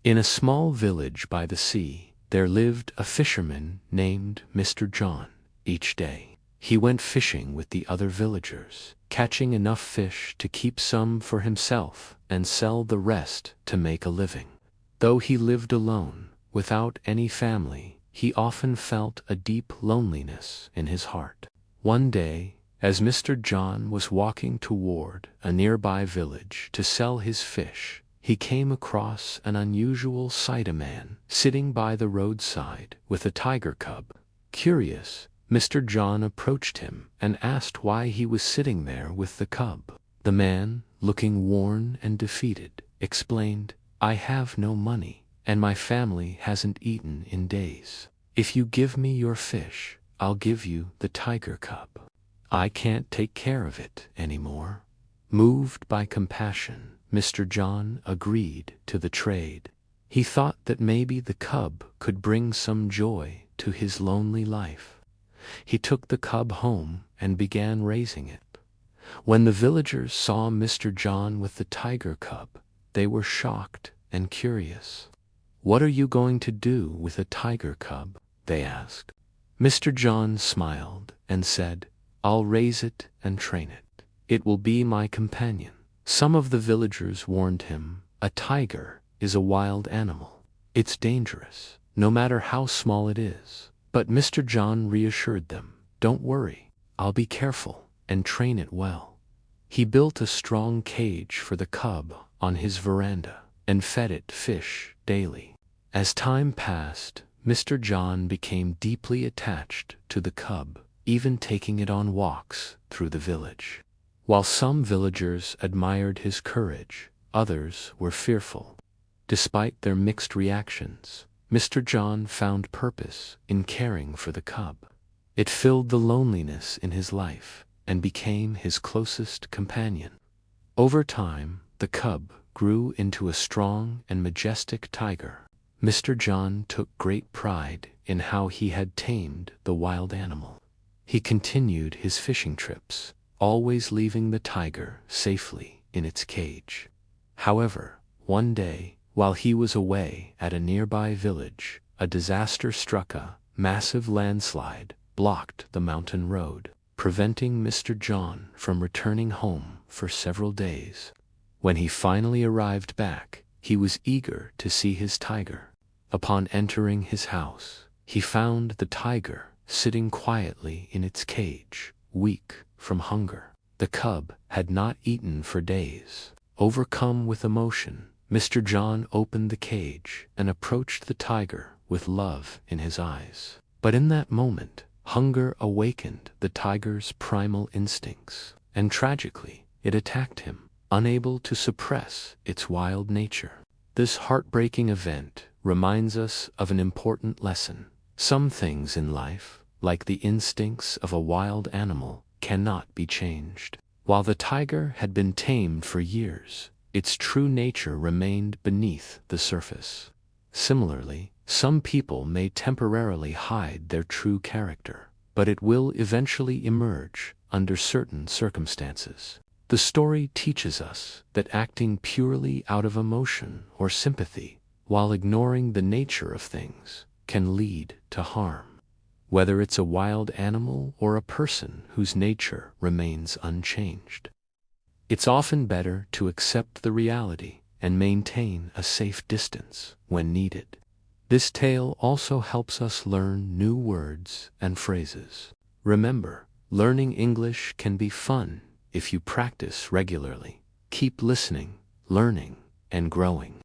In a small village by the sea, there lived a fisherman named Mr. John. Each day, he went fishing with the other villagers, catching enough fish to keep some for himself and sell the rest to make a living. Though he lived alone, without any family, he often felt a deep loneliness in his heart. One day, as Mr. John was walking toward a nearby village to sell his fish, he came across an unusual sight: a man sitting by the roadside with a tiger cub. Curious, Mr. John approached him and asked why he was sitting there with the cub. The man, looking worn and defeated, explained, "I have no money, and my family hasn't eaten in days. If you give me your fish, I'll give you the tiger cub. I can't take care of it anymore." Moved by compassion, Mr. John agreed to the trade. He thought that maybe the cub could bring some joy to his lonely life. He took the cub home and began raising it. When the villagers saw Mr. John with the tiger cub, they were shocked and curious. "What are you going to do with a tiger cub?" they asked. Mr. John smiled and said, "I'll raise it and train it. It will be my companion." Some of the villagers warned him, "A tiger is a wild animal. It's dangerous, no matter how small it is." But Mr. John reassured them, "Don't worry, I'll be careful and train it well." He built a strong cage for the cub on his veranda and fed it fish daily. As time passed, Mr. John became deeply attached to the cub, even taking it on walks through the village. While some villagers admired his courage, others were fearful. Despite their mixed reactions, Mr. John found purpose in caring for the cub. It filled the loneliness in his life and became his closest companion. Over time, the cub grew into a strong and majestic tiger. Mr. John took great pride in how he had tamed the wild animal. He continued his fishing trips, always leaving the tiger safely in its cage. However, one day, while he was away at a nearby village, a disaster struck. A massive landslide blocked the mountain road, preventing Mr. John from returning home for several days. When he finally arrived back, he was eager to see his tiger. Upon entering his house, he found the tiger sitting quietly in its cage, weak from hunger. The cub had not eaten for days. Overcome with emotion, Mr. John opened the cage and approached the tiger with love in his eyes. But in that moment, hunger awakened the tiger's primal instincts, and tragically, it attacked him, unable to suppress its wild nature. This heartbreaking event reminds us of an important lesson. Some things in life, like the instincts of a wild animal, cannot be changed. While the tiger had been tamed for years, its true nature remained beneath the surface. Similarly, some people may temporarily hide their true character, but it will eventually emerge under certain circumstances. The story teaches us that acting purely out of emotion or sympathy, while ignoring the nature of things, can lead to harm. Whether it's a wild animal or a person whose nature remains unchanged. It's often better to accept the reality and maintain a safe distance when needed. This tale also helps us learn new words and phrases. Remember, learning English can be fun if you practice regularly. Keep listening, learning, and growing.